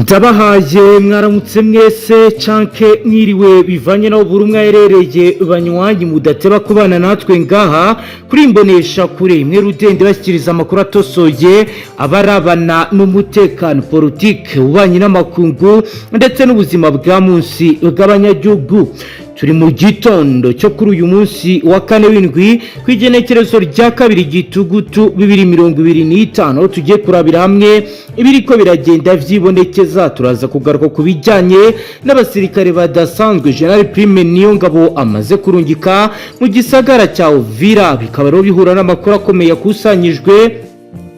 Ndabahaye mwaramutse mwese canke mwiriwe bivanye naho buri umwe aherereye banywanyi mudateba kubana natwe ngaha kuri imbonesha kure imwe rudende bashyikiriza amakuru atosoye abarabana n'umutekano politique ubanye n'amakungu ndetse n'ubuzima bwa munsi bw'abanyagihugu. Turi mu gitondo cyo kuri uyu munsi wa kane w'indwi kwigenekerezo rya kabiri gitugutu 2025 tugiye kurabira hamwe ibiriko biragenda vyibonekeza. Turaza kugaruka ku bijyanye n'abasirikare badasanzwe Gen.Prime Niyongabo amaze kurungika mu gisagara cya Uvira, bikaba rero bihura n'amakuru akomeye yakusanyijwe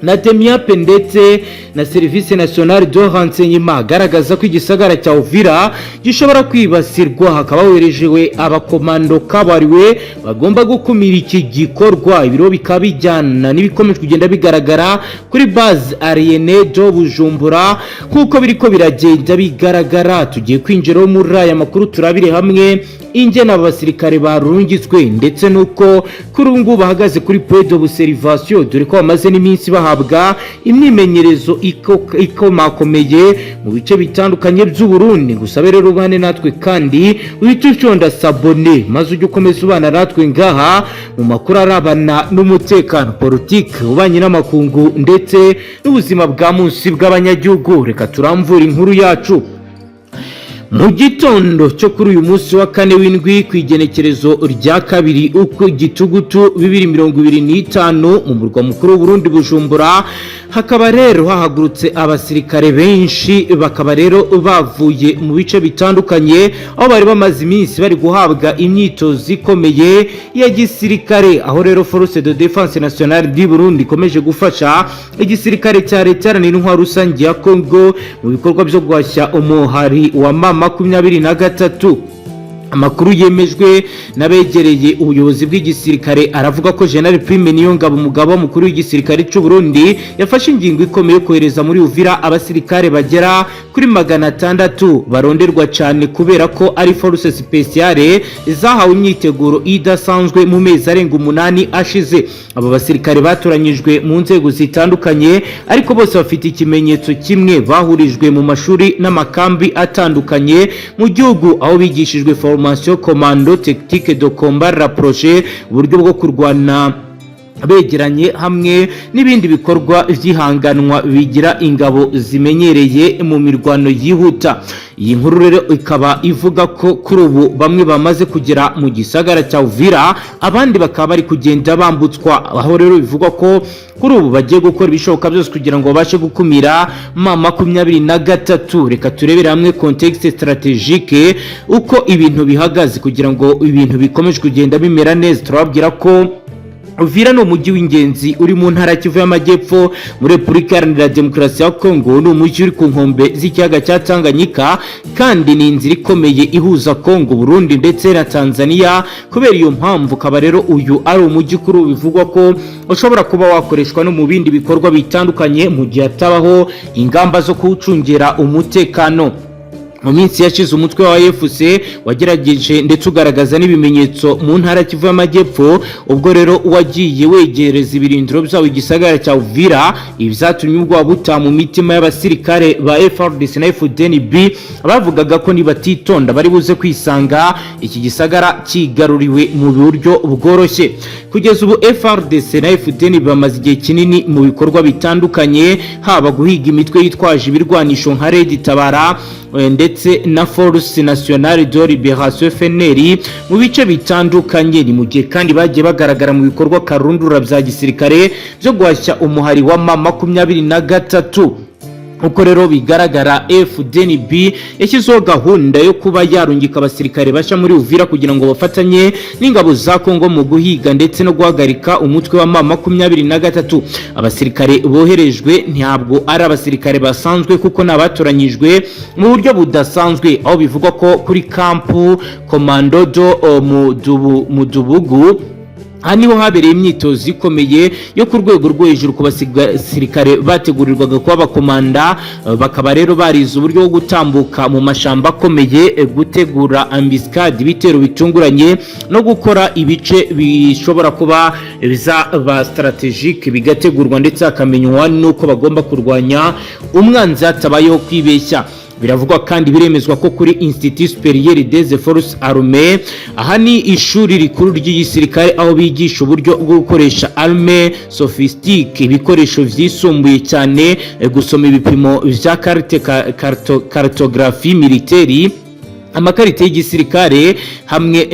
na Demiape ndetse na Service National de Renseignement agaragaza ko igisagara cya Uvira gishobora kwibasirwa, hakaba hoherejewe abakomando kabariwe bagomba gukumira iki gikorwa. Ibiro bikabijyana n'ibikomeje kugenda bigaragara kuri base Ariene do Bujumbura kuko biriko biragenda bigaragara. Tugiye kwinjira muri aya makuru turabire hamwe ingena abasirikare barungitswe ndetse nuko kuri ubu bahagaze kuri point d'observation, dore ko bamaze n'iminsi bahabwa imyimenyerezo ikomakomeye mu bice bitandukanye by'u Burundi. Gusabe rero ubane natwe kandi uhita sabone maze ujye ukomeza ubana natwe ngaha mu makuru arabana n'umutekano politique ubanye n'amakungu ndetse n'ubuzima bwa munsi bw'abanyagihugu. Reka turamvura inkuru yacu mu gitondo cyo kuri uyu munsi wa kane w'indwi kwigenekerezo rya kabiri uko gitugutu 2025 mu murwa mukuru w'Uburundi Bujumbura, hakaba rero hahagurutse abasirikare benshi, bakaba rero bavuye mu bice bitandukanye aho bari bamaze iminsi bari guhabwa imyitozo ikomeye ya gisirikare, aho rero Force de Défense Nationale du Burundi ikomeje gufasha igisirikare cya leta n'intwaro rusange ya Congo mu bikorwa byo guhashya umuhari wa 23. Amakuru yemejwe nabegereye ubuyobozi bw'igisirikare aravuga ko Gen.Prime Niyongabo umugaba mukuru w'igisirikare cy'u Burundi yafashe ingingo ikomeye kohereza muri Uvira abasirikare bagera kuri 600 baronderwa cyane kubera ko ari force spéciale zahawe imyiteguro idasanzwe mu mezi arenga 8 ashize. Abo basirikare batoranyijwe mu nzego zitandukanye ariko bose bafite ikimenyetso kimwe, bahurijwe mu mashuri n'amakambi atandukanye mu gihugu aho bigishijwe formation commando technique de combat rapproché, uburyo bwo kurwana begeranye hamwe n'ibindi bikorwa vyihanganwa bigira ingabo zimenyereye mu mirwano yihuta. Iyi nkuru rero ikaba ivuga ko kuri ubu bamwe bamaze kugera mu gisagara cya Uvira, abandi bakaba bari kugenda bambutswa, aho rero bivugwa ko kuri ubu bagiye gukora ibishoboka byose kugira ngo babashe gukumira 23. Reka turebere hamwe context strategique uko ibintu bihagaze kugira ngo ibintu bikomeje kugenda bimera neza. Turababwira ko Uvira no mujyi w'ingenzi uri mu ntara Kivu y'Amajyepfo muri Repubulika Iharanira Demokarasi ya Kongo, no mujyi uri ku nkombe z'ikiyaga cya Tanganyika kandi ni inzira ikomeye ihuza Kongo, Burundi ndetse na Tanzania. Kubera iyo mpamvu kaba rero uyu ari umujyi kuri bivugwa ko ushobora kuba wakoreshwa no mu bindi bikorwa bitandukanye mu gihe atabaho ingamba zo kuwucungera umutekano. Mu minsi yashize umutwe wa FC wagerageje ndetse ugaragaza n'ibimenyetso mu ntara Kivu y'Amajyepfo, ubwo rero wagiye wegereza ibirindiro byawo igisagara cya Uvira. Ibyatumye ubwo buta mu mitima y'abasirikare ba FARDC na Fdnb bavugaga ko nibatitonda bari buze kwisanga iki gisagara kigaruriwe mu buryo bworoshye. Kugeza ubu FARDC na Fdnb bamaze igihe kinini mu bikorwa bitandukanye, haba guhiga imitwe yitwaje ibirwanisho nka Red Tabara ndetse na Force Nationale de Libération FNL mu bice bitandukanye. Ni mu gihe kandi bagiye bagaragara mu bikorwa karundura bya gisirikare byo guhashya umuhari wa 23. uko rero bigaragara Fdnb yashyizeho gahunda yo kuba yarungika abasirikare basha muri Uvira kugira ngo bafatanye n'ingabo za Kongo mu guhiga ndetse no guhagarika umutwe wa 23. Abasirikare boherejwe ntabwo ari abasirikare basanzwe kuko nabatoranyijwe mu buryo budasanzwe, aho bivugwa ko kuri kampu Komando do Mudubugu aha niho habereye imyitozo ikomeye yo ku rwego rwo hejuru ku basirikare bategurirwaga kuba abakomanda, bakaba rero barize uburyo bwo gutambuka mu mashamba akomeye, gutegura ambiscade, ibitero bitunguranye no gukora ibice bishobora kuba bizaba strategique, bigategurwa ndetse hakamenywa nuko bagomba kurwanya umwanzi hatabayeho kwibeshya. Biravugwa kandi biremezwa ko kuri Institut Supérieur des Forces Armées, aha ni ishuri rikuru ry'igisirikare aho bigisha uburyo bwo gukoresha arme sophistique, ibikoresho vyisumbuye cyane, gusoma ibipimo vya cartographie militaire, amakarita y'igisirikare hamwe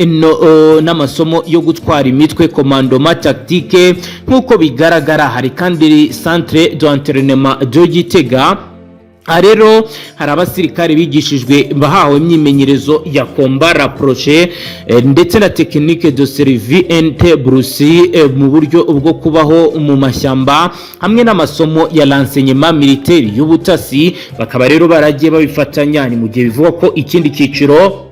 n'amasomo yo gutwara imitwe, commandement tactique. Nkuko bigaragara hari kandi centre d'entraînement de Gitega. Rero hari abasirikare bigishijwe bahawe imyimenyerezo ya combat rapproché ndetse na technique de survie ente brusi mu buryo bwo kubaho mu mashyamba, hamwe n'amasomo ya l'enseignement militaire y'ubutasi. Bakaba rero baragiye babifatanya. Ni mu gihe bivuga ko ikindi cyiciro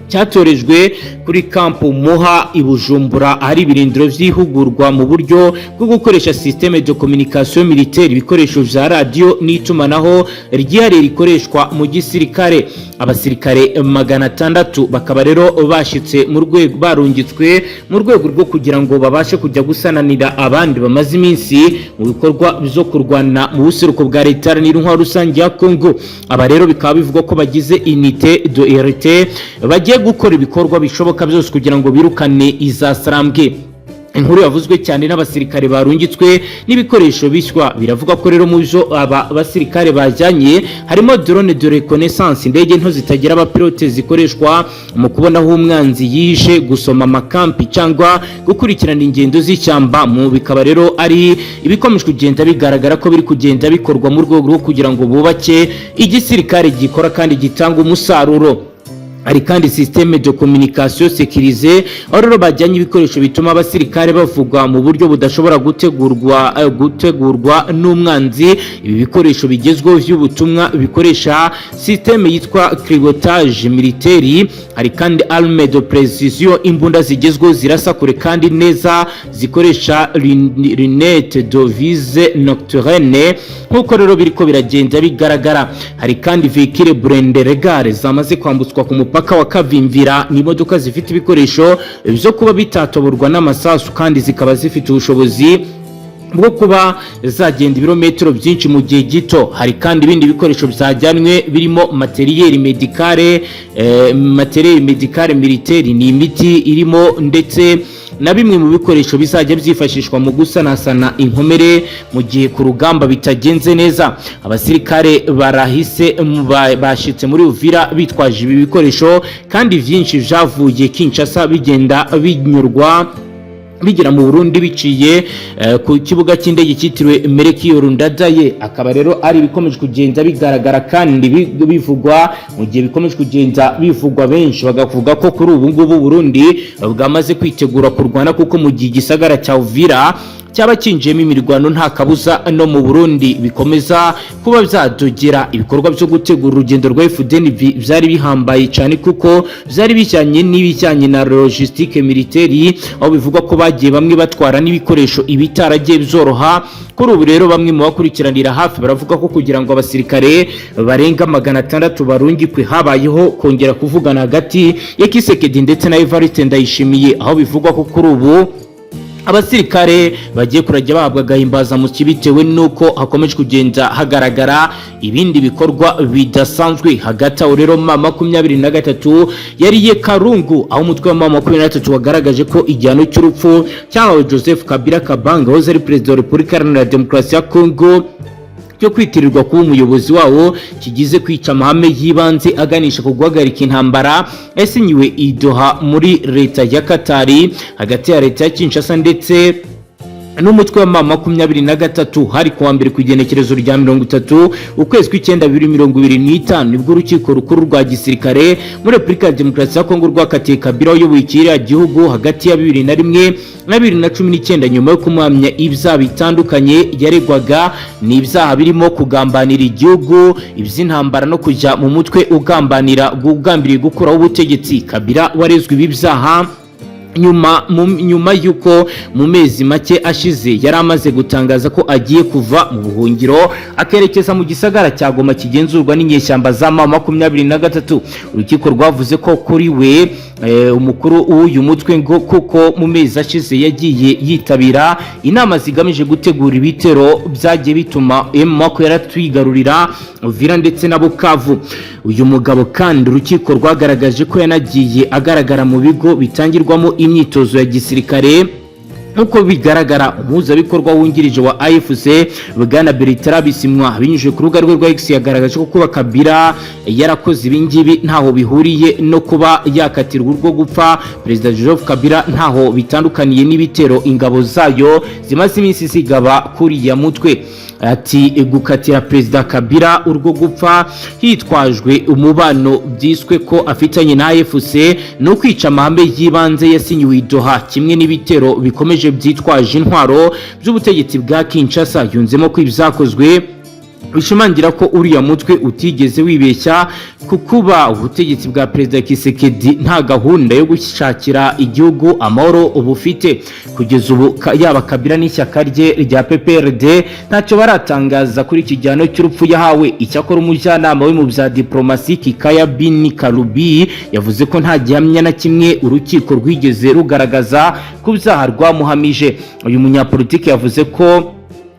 cyatorejwe kuri kampu Moha i Bujumbura ari ibirindiro vy'ihugurwa mu buryo bwo gukoresha systeme de communication militaire, ibikoresho vya radio n'itumanaho ryihariye rikoreshwa mu gisirikare. Abasirikare 600 bakaba rero bashitse mu rwego barungitswe mu rwego rwo kugira ngo babashe kujya gusananira abandi bamaze iminsi mu bikorwa byo kurwana mu buseruko bwa leta n'intwaro rusange ya Congo. Aba rero bikaba bivugwa ko bagize unité de RT bagiye gukora ibikorwa bishoboka byose kugira ngo birukane izasarambwe. Inkuru yavuzwe cyane n'abasirikare barungitswe n'ibikoresho bishywa. Biravuga ko rero mu byo aba basirikare bajyanye harimo drone de reconnaissance, indege nto zitagira abapilote zikoreshwa mu kubona aho umwanzi yihishe, gusoma amakampi cyangwa gukurikirana ingendo z'ishyamba. Mu bikaba rero ari ibikomeje kugenda bigaragara ko biri kugenda bikorwa mu rwego rwo kugira ngo bubake igisirikare gikora kandi gitanga umusaruro. Hari kandi systeme de communication sécurisée, aho rero bajyanye ibikoresho bituma abasirikare bavugwa mu buryo budashobora gutegurwa n'umwanzi. Ibi bikoresho bigezweho by'ubutumwa bikoresha systeme yitwa cryptage militaire. Hari kandi arme de précision, imbunda zigezweho zirasa kure kandi neza zikoresha lunette de vise nocturne, nkuko rero biriko biragenda bigaragara. Hari kandi véhicule blindé regard zamaze kwambutswa ku mupaka wa Kavimvira, ni imodoka zifite ibikoresho byo kuba bitatoborwa n'amasasu kandi zikaba zifite ubushobozi bwo kuba zagenda ibirometero byinshi mu gihe gito. Hari kandi ibindi bikoresho byajyanwe birimo materiel médical militaire, ni imiti irimo ndetse na bimwe mu bikoresho bizajya byifashishwa mu gusanasana inkomere mu gihe ku rugamba bitagenze neza. Abasirikare barahise bashitse muri Uvira bitwaje ibi bikoresho kandi byinshi byavuye Kinshasa bigenda bigera mu Burundi biciye ku kibuga cy'indege cyitiriwe Melchior Ndadaye. Akaba rero ari bikomeje kugenda bigaragara kandi bivugwa mu gihe bikomeje kugenda bivugwa, benshi bagavuga ko kuri ubu ngubu Burundi bwamaze kwitegura kurwana, kuko mu gihe gisagara cya Uvira cyaba kinjiyemo imirwano nta kabuza no mu Burundi bikomeza kuba byadogera. Ibikorwa byo gutegura urugendo rwa Fdnb byari bihambaye cyane kuko byari bijyanye na logistique militaire, aho bivugwa ko bagiye bamwe batwara n'ibikoresho ibitaragiye byoroha. Kuri ubu rero bamwe mu bakurikiranira hafi baravuga ko kugira ngo abasirikare barenga 600 barungikwe habayeho kongera kuvugana hagati ya Kisekedi ndetse na Evariste Ndayishimiye, aho bivugwa ko kuri ubu abasirikare bagiye kurajya bahabwa gahimbaza mu kibitewe nuko hakomeje kugenda hagaragara ibindi bikorwa bidasanzwe. Hagati aho rero mama 23 yariye Karungu, aho umutwe wa mama 23 wagaragaje ko igihano cy'urupfu cyahawe Joseph Kabila Kabanga wahoze ari perezida wa Repubulika Iharanira Demokarasi ya Congo cyo kwitirirwa kuba umuyobozi wawo kigize kwica amahame yibanze aganisha ku guhagarika intambara yasinyiwe i Doha muri leta ya Katari hagati ya leta ya Kinshasa ndetse n'umutwe wa mama 23. hari kuwa mbere ku igenekerezo rya 30 ukwezi kw'icyenda 2025 nibwo urukiko rukuru rwa gisirikare muri Repubulika ya Demokarasi ya Kongo rwakatiye Kabila uyoboye ikiriya gihugu hagati ya 2001 na 2019 nyuma yo kumwamya ibyaha bitandukanye yaregwaga. Ni ibyaha birimo kugambanira igihugu, iby'intambara no kujya mu mutwe ugambiriye gukuraho ubutegetsi. Kabila warezwe ibi byaha nyuma yuko mu mezi make ashize yari amaze gutangaza ko agiye kuva mu buhungiro akerekeza mu gisagara cya Goma kigenzurwa n'inyeshyamba za M23. Urukiko rwavuze ko kuri we umukuru w'uyu mutwe ngo kuko mu mezi ashize yagiye yitabira inama zigamije gutegura ibitero byagiye bituma M23 yaratwigarurira Uvira ndetse na Bukavu. Uyu mugabo kandi urukiko rwagaragaje ko yanagiye agaragara mu bigo bitangirwamo imyitozo ya gisirikare nkuko bigaragara. Umuhuzabikorwa wungirije wa AFC Bwana Bertrand Bisimwa binyujije ku rubuga rwe rwa X yagaragaje ko kuba Kabila yarakoze ibingibi ntaho bihuriye no kuba yakatirwa urwo gupfa Perezida Joseph Kabila, ntaho bitandukaniye n'ibitero ingabo zayo zimaze iminsi zigaba kuri ya mutwe. Ati gukatira Perezida Kabila urwo gupfa hitwajwe umubano byiswe ko afitanye na AFC no kwica amahame yibanze yasinyiwe Doha, kimwe n'ibitero bikomeje byitwaje intwaro by'ubutegetsi bwa Kinshasa. Yunzemo ko ibyakozwe bishimangira ko uriya mutwe utigeze wibeshya kukuba ubutegetsi bwa Perezida Kisekedi nta gahunda yo gushakira igihugu amahoro ubufite. Kugeza ubu yaba Kabila n'ishyaka rye rya PPRD ntacyo baratangaza kuri iki gihano cy'urupfu yahawe. Icyakora umujyanama we mu bya diplomasi Kikaya Bin Kalubi yavuze ko nta gihamya na kimwe urukiko rwigeze rugaragaza ku byaha rwamuhamije. Uyu munyapolitiki yavuze ko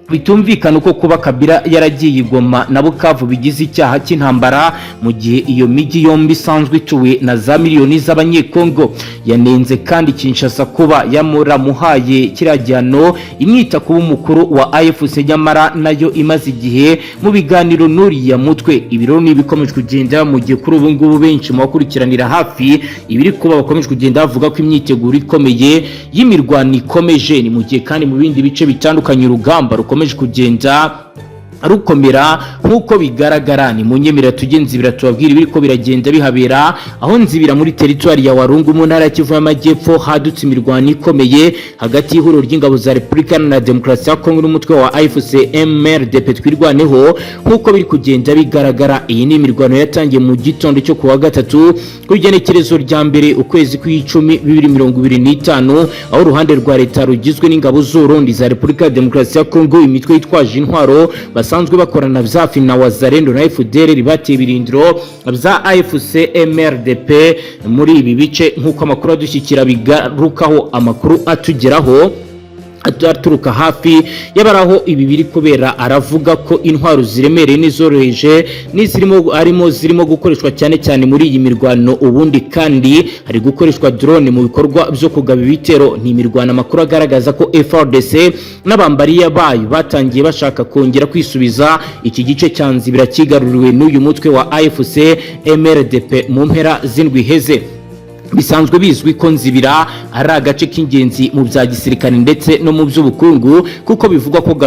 bitumvikana uko kuba Kabila yaragiye Goma na Bukavu bigize icyaha cy'intambara mu gihe iyo migi yombi isanzwe ituwe na za miliyoni z'abanyekongo. Yanenze kandi Kinshasa kuba yamuramuhaye kiriya gihano imwita kuba umukuru wa AFC nyamara nayo imaze igihe mu biganiro n'uriya mutwe. Ibiro n'ibikomeje kugenda mu gihe kuri ubu ngubu benshi mu bakurikiranira hafi ibiri kuba bakomeje kugenda bavuga ko imyiteguro ikomeye y'imirwano ikomeje. Ni mu gihe kandi mu bindi bice bitandukanye urugamba rukomeje kugenda rukomera nkuko bigaragara. Ni munyemera tugenzibira tubabwira ibiri ko biragenda bihabera aho nzibira muri territoire ya Warungu mu ntara ya Kivu y'Amajyepfo hadutse imirwano ikomeye hagati y'ihuriro ry'ingabo za Repubulika na Demokarasi ya Kongo n'umutwe wa AFC MRDP twirwaneho nkuko biri kugenda bigaragara. Iyi ni imirwano yatangiye mu gitondo cyo kuwa gatatu ku igenekerezo rya mbere ukwezi kw'icumi 2025 aho uruhande rwa leta rugizwe n'ingabo z'Urundi za Repubulika ya Demokarasi ya Kongo imitwe yitwaje intwaro basanzwe bakorana vyafi na Wazalendo na FDLR bateye ibirindiro bya AFC MRDP muri ibi bice nkuko amakuru adushyikira bigarukaho. Amakuru atugeraho aturuka hafi y'abaraho ibi biri kubera aravuga ko intwaro ziremereye n'izoroheje zirimo gukoreshwa cyane cyane muri iyi mirwano. Ubundi kandi hari gukoreshwa drone mu bikorwa byo kugaba ibitero. Ni imirwano amakuru agaragaza ko FARDC n'abambariya bayo batangiye bashaka kongera kwisubiza iki gice cya Nzibira kigaruriwe n'uyu mutwe wa AFC MRDP mu mpera z'indwi heze. Bisanzwe bizwi ko Nzibira ari agace k'ingenzi mu bya gisirikare ndetse no mu by'ubukungu kuko bivugwa ko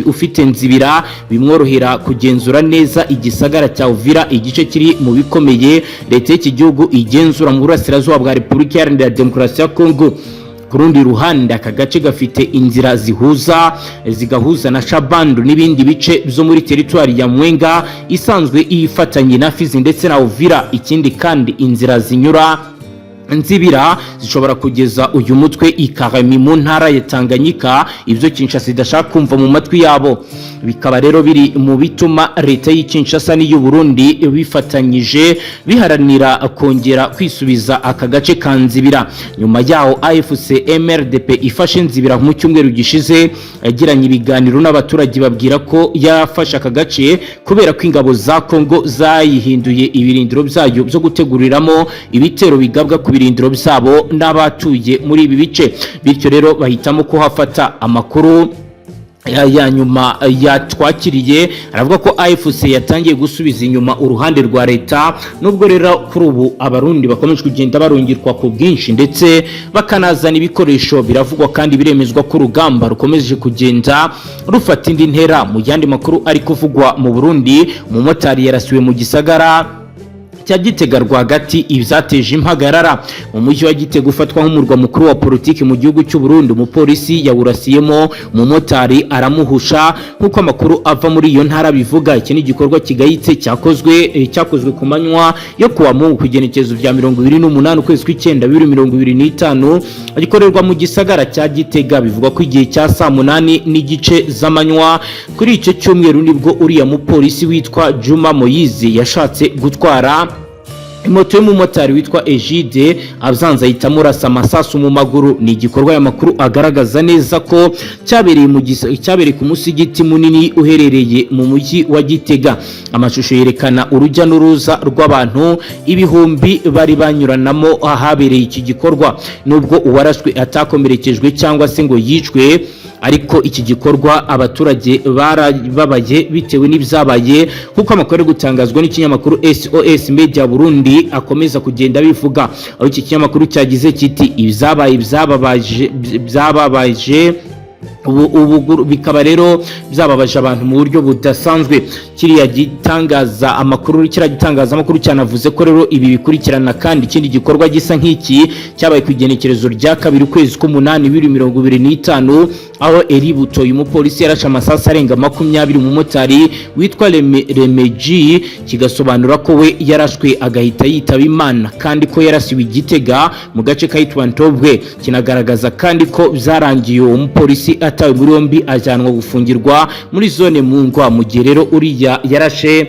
ufite Nzibira bimworohera kugenzura neza igisagara cya Uvira, igice kiri mu bikomeye leta y'iki gihugu igenzura mu burasirazuba bwa Repubulika Iharanira Demokarasi ya Kongo. Ku rundi ruhande aka gace gafite inzira zigahuza na Shabando n'ibindi bice byo muri territoire ya Mwenga isanzwe ifatanye na Fizi ndetse na Uvira. Ikindi kandi inzira zinyura Nzibira zishobora kugeza uyu mutwe ikarami mu ntara ya Tanganyika, ibyo Kinshasa idashaka kumva mu matwi yabo. Bikaba rero biri mu bituma leta y'Kinshasa n'iy'u Burundi bifatanyije biharanira kongera kwisubiza aka gace ka Nzibira. Nyuma yaho AFC MRDP ifashe Nzibira mu cyumweru gishize yagiranye ibiganiro n'abaturage babwira ko yafashe aka gace kubera ko ingabo za Kongo zayihinduye ibirindiro byayo byo guteguriramo ibitero bigabwa ku birindiro byabo n'abatuye muri ibi bice. Bityo rero bahitamo ko hafata. Amakuru ya nyuma yatwakiriye aravuga ko AFC yatangiye gusubiza inyuma uruhande rwa leta, nubwo rero kuri ubu abarundi bakomeje kugenda barungirwa ku bwinshi ndetse bakanazana ibikoresho. Biravugwa kandi biremezwa ko urugamba rukomeje kugenda rufata indi ntera. Mu yandi makuru ari kuvugwa mu Burundi, umumotari yarasiwe mu gisagara cya Gitega rwagati ibyateje impagarara. Mu mujyi wa Gitega ufatwa nk'umurwa mukuru wa politiki mu gihugu cy'u Burundi, umupolisi yawurasiyemo umumotari aramuhusha nk'uko amakuru ava muri iyo ntara bivuga. Iki ni igikorwa kigayitse cyakozwe ku manywa yo kuwa Mungu ku igenekerezo rya 28 ukwezi kw'icyenda 2025 gikorerwa mu gisagara cya Gitega. Bivuga ko igihe cya saa 8 n'igice z'amanywa kuri icyo cyumweru nibwo uriya mupolisi witwa Juma Moyize yashatse gutwara moto y'umumotari witwa Ejide abyanza ahita amurasa amasasu mu maguru. Ni igikorwa y'amakuru agaragaza neza ko cyabereye ku musigiti munini uherereye mu mujyi wa Gitega. Amashusho yerekana urujya n'uruza rw'abantu ibihumbi bari banyuranamo ahabereye iki gikorwa. Nubwo uwarashwe atakomerekejwe cyangwa se ngo yicwe, ariko iki gikorwa abaturage barababaye bitewe n'ibyabaye kuko amakuru gutangazwa n'ikinyamakuru SOS Media Burundi akomeza kugenda bivuga. Aho iki kinyamakuru cyagize kiti ibyabaye byababaje ubu bikaba rero byababaje abantu mu buryo budasanzwe. Kiriya gitangazamakuru cyanavuze ko rero ibi bikurikirana kandi ikindi gikorwa gisa nk'iki cyabaye ku igenekerezo rya 2 ukwezi k'umunani 2025 aho Eributo uyu mupolisi yarashe amasasu arenga 20 umumotari witwa Remeji, kigasobanura ko we yarashwe agahita yitaba Imana kandi ko yarasiwe Gitega mu gace kayitwa Ntobwe. Kinagaragaza kandi ko byarangiye uwo mupolisi atawe muri yombi ajyanwa gufungirwa muri zone Mungwa. Mu gihe rero uriya yarashe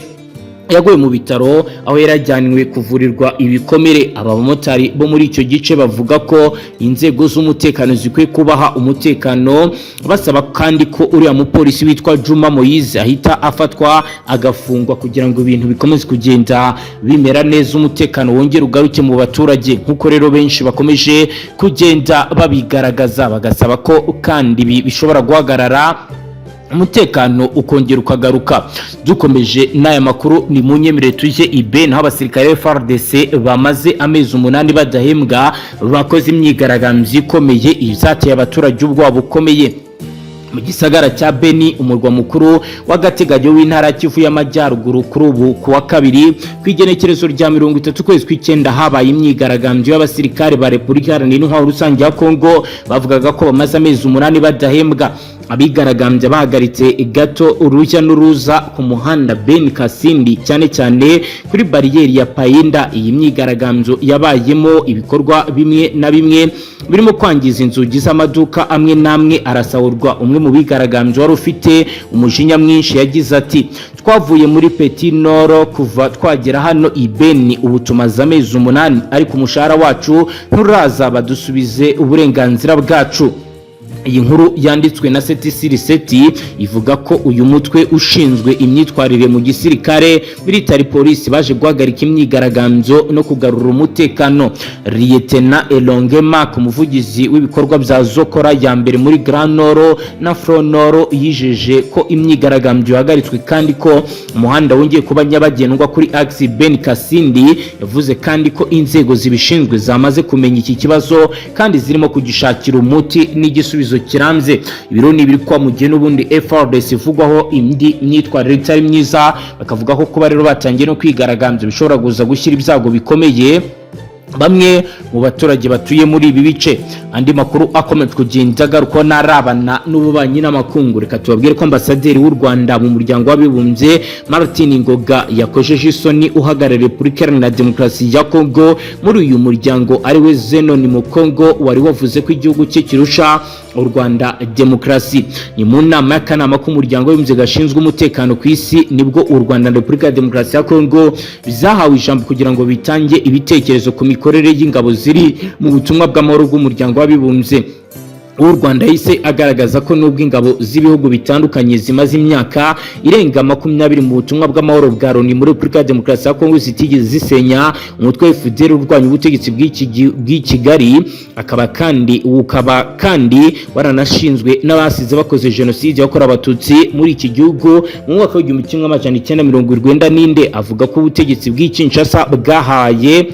yaguye mu bitaro aho yarajyanwe kuvurirwa ibikomere. Aba bamotari bo muri icyo gice bavuga ko inzego z'umutekano zikwiye kubaha umutekano, basaba kandi ko uriya mupolisi witwa Juma Moyize ahita afatwa agafungwa kugira ngo ibintu bikomeze kugenda bimera neza, umutekano wongere ugaruke mu baturage nk'uko rero benshi bakomeje kugenda babigaragaza, bagasaba ko kandi bishobora guhagarara umutekano ukongera ukagaruka. Dukomeje n'aya makuru ni munyemere tuje ibe naho abasirikare FARDC bamaze amezi 8 badahembwa bakoze imyigaragambyo ikomeye ibyateye abaturage ubwoba bukomeye mu gisagara cya Beni, umurwa mukuru w'agateganyo w'intara Kivu y'Amajyaruguru. Kuri ubu kuwa kabiri kwigenekerezo rya 30 kwezi kw'icyenda habaye imyigaragambyo y'abasirikare ba Repubulika Iharanira Intwaro Rusange ya Kongo bavugaga ko bamaze amezi 8 badahembwa. Abigaragambye bahagaritse gato urujya n'uruza ku muhanda Beni Kasindi cyane cyane kuri bariyeri ya Payinda. Iyi myigaragambyo yabayemo ibikorwa bimwe na bimwe birimo kwangiza inzugi z'amaduka amwe namwe arasahurwa. Umwe mu bigaragambye wari ufite umujinya mwinshi yagize ati twavuye muri Petit Nord kuva twagera hano ibeni ubu tumaze amezi 8 ariko umushahara wacu nturaza badusubize uburenganzira bwacu. Iyi nkuru yanditswe na Seti ivuga ko uyu mutwe ushinzwe imyitwarire mu gisirikare military police baje guhagarika imyigaragambyo no kugarura umutekano. Lieutenant Elongema umuvugizi w'ibikorwa bya Zokora ya mbere muri Grand Nord na Front Nord yijeje ko imyigaragambyo yahagaritswe kandi ko umuhanda wongeye kuba nyabagendwa kuri Axe Ben Kasindi. Yavuze kandi ko inzego zibishinzwe zamaze kumenya iki kibazo kandi zirimo kugishakira umuti n'igisubizo kirambye. Ibiro ni biri kwa mugihe n'ubundi FARDC ivugwaho indi myitwarire itari myiza, bakavuga ko kuba rero batangiye no kwigaragambya bishobora guza gushyira ibyago bikomeye bamwe mu baturage batuye muri ibi bice. Andi makuru akomeje kugenda garuko narabana n'ububanyi n'amakungu. Reka tubabwire ko ambasaderi w'u Rwanda mu muryango w'abibumbye Martin Ngoga yakojeje isoni uhagarariye Repubulika Iharanira Demokarasi ya Kongo muri uyu muryango ariwe Zenon mu Kongo wari wavuze ko igihugu cye kirusha u Rwanda demokarasi. Ni mu nama y'akanama k'umuryango w'abibumbye gashinzwe umutekano ku isi nibwo u Rwanda na Repubulika ya Demokarasi ya Kongo bizahawe ijambo kugira ngo bitange ibitekerezo ku mikorere y'ingabo ziri mu butumwa bw'amahoro bw'umuryango w'abibumbye. U Rwanda yise agaragaza ko nubwo ingabo z'ibihugu bitandukanye zimaze imyaka irenga 20 mu butumwa bw'amahoro bwa Loni muri Repubulika ya Demokarasi ya Kongo zitigeze zisenya umutwe wa FDLR urwanya ubutegetsi bw'Ikigali, ukaba kandi waranashinzwe n'abasize bakoze jenoside yakorewe abatutsi muri iki gihugu mu mwaka wa 1990. Avuga ko ubutegetsi bw'Kinshasa bwahaye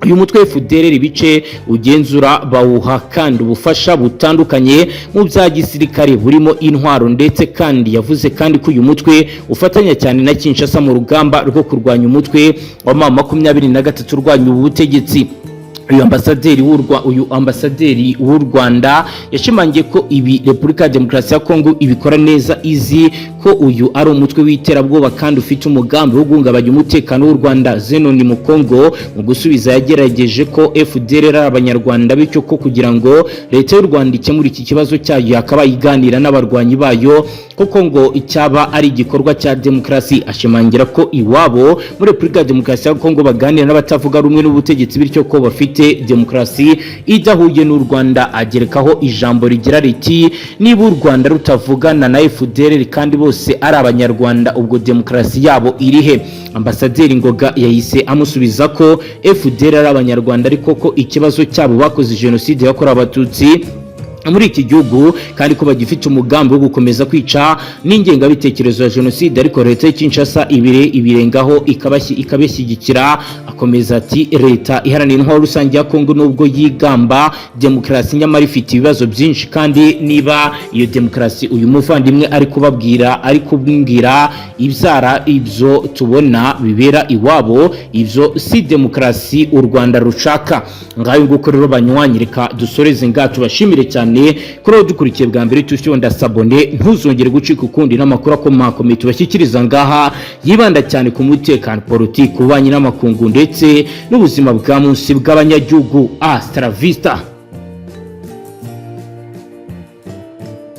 uyu mutwe FDLR ibice ugenzura bawuha kandi ubufasha butandukanye mu bya gisirikare burimo intwaro, ndetse kandi yavuze kandi ko uyu mutwe ufatanya cyane na Kinshasa mu rugamba rwo kurwanya umutwe wa M23 urwanya ubutegetsi. Uyu ambasaderi w'u Rwanda yashimangiye ko ibi Repubulika ya Demokarasi ya Kongo ibikora neza, izi ko uyu ari umutwe w'iterabwoba kandi ufite umugambi wo guhungabanya umutekano w'u Rwanda. Zenon mu Kongo mu gusubiza yagerageje ko FDLR ari abanyarwanda, bityo ko kugira ngo leta y'u Rwanda ikemura iki kibazo cyayo yakaba iganira n'abarwanyi bayo, koko ngo icyaba ari igikorwa cya demokarasi. Ashimangira ko iwabo muri Repubulika ya Demokarasi ya Kongo baganira n'abatavuga rumwe n'ubutegetsi, bityo ko bafite demokarasi idahuye n'u Rwanda. Agerekaho ijambo rigira riti niba u Rwanda rutavugana na FDLR kandi bose ari abanyarwanda, ubwo demokarasi yabo irihe? Ambasaderi Ngoga yahise amusubiza ko FDLR ari abanyarwanda, ariko ko ikibazo cyabo bakoze jenoside yakorewe abatutsi muri iki gihugu kandi ko bagifite umugambi wo gukomeza kwica n'ingengabitekerezo ya jenoside, ariko leta y'Kinshasa ibirengaho ikabeshyigikira. Akomeza ati leta iharanira intwaro rusange ya Kongo nubwo yigamba demokarasi nyamara ifite ibibazo byinshi, kandi niba iyo demokarasi uyu muvandimwe ari kubwira ibyara ibyo tubona bibera iwabo, ibyo si demokarasi u Rwanda rushaka. Ngayo nguko rero banywanyi, reka dusoreze ngaha, tubashimire cyane kuri dukurikiye bwa mbere. Tushonda sabone, ntuzongere gucika ukundi n'amakuru akomakomeye tubashyikiriza ngaha yibanda cyane ku mutekano, politiki, ububanyi n'amakungu ndetse n'ubuzima bwa munsi bw'abanyagihugu. Hasta la vista.